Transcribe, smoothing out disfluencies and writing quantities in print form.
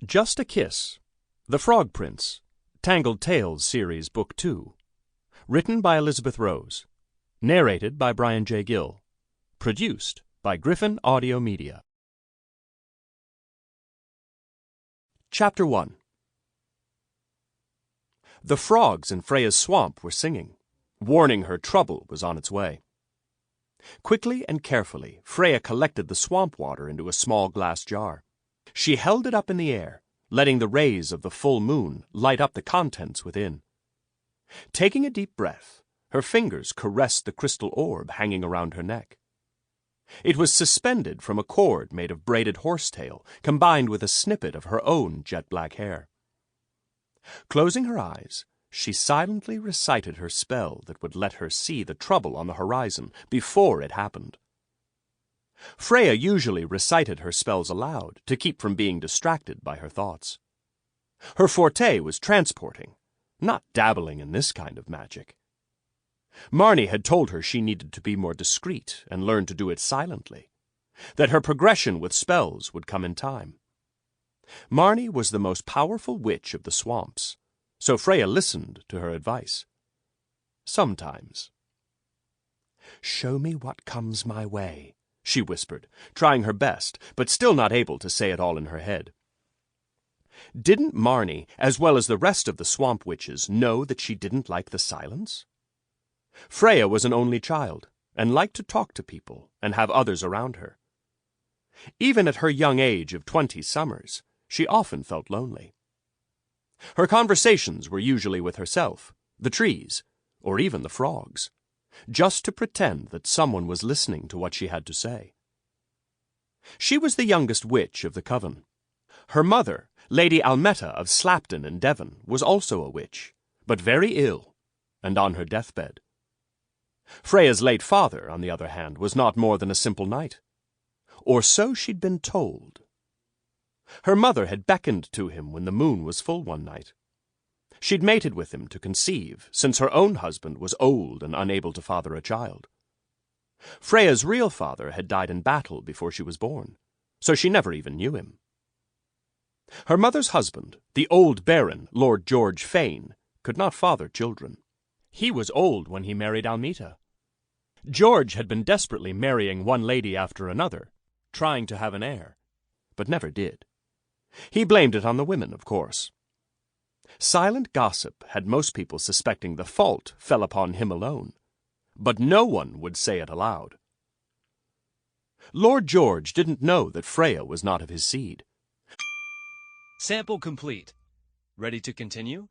Just a Kiss, The Frog Prince, Tangled Tales Series Book 2. Written by Elizabeth Rose. Narrated by Brian J. Gill. Produced by Griffin Audio Media. Chapter 1. The frogs in Freya's swamp were singing, warning her trouble was on its way. Quickly and carefully, Freya collected the swamp water into a small glass jar. She held it up in the air, letting the rays of the full moon light up the contents within. Taking a deep breath, her fingers caressed the crystal orb hanging around her neck. It was suspended from a cord made of braided horsetail, combined with a snippet of her own jet-black hair. Closing her eyes, she silently recited her spell that would let her see the trouble on the horizon before it happened. Freya usually recited her spells aloud to keep from being distracted by her thoughts. Her forte was transporting, not dabbling in this kind of magic. Marnie had told her she needed to be more discreet and learn to do it silently, that her progression with spells would come in time. Marnie was the most powerful witch of the swamps, so Freya listened to her advice. Sometimes. "Show me what comes my way," she whispered, trying her best, but still not able to say it all in her head. Didn't Marnie, as well as the rest of the swamp witches, know that she didn't like the silence? Freya was an only child, and liked to talk to people and have others around her. Even at her young age of 20 summers, she often felt lonely. Her conversations were usually with herself, the trees, or even the frogs, just to pretend that someone was listening to what she had to say. She was the youngest witch of the coven. Her mother, Lady Almetta of Slapton in Devon, was also a witch, but very ill, and on her deathbed. Freya's late father, on the other hand, was not more than a simple knight. Or so she'd been told. Her mother had beckoned to him when the moon was full one night. She'd mated with him to conceive, since her own husband was old and unable to father a child. Freya's real father had died in battle before she was born, so she never even knew him. Her mother's husband, the old Baron, Lord George Fane, could not father children. He was old when he married Almeta. George had been desperately marrying one lady after another, trying to have an heir, but never did. He blamed it on the women, of course. Silent gossip had most people suspecting the fault fell upon him alone, but no one would say it aloud. Lord George didn't know that Freya was not of his seed. Sample complete. Ready to continue?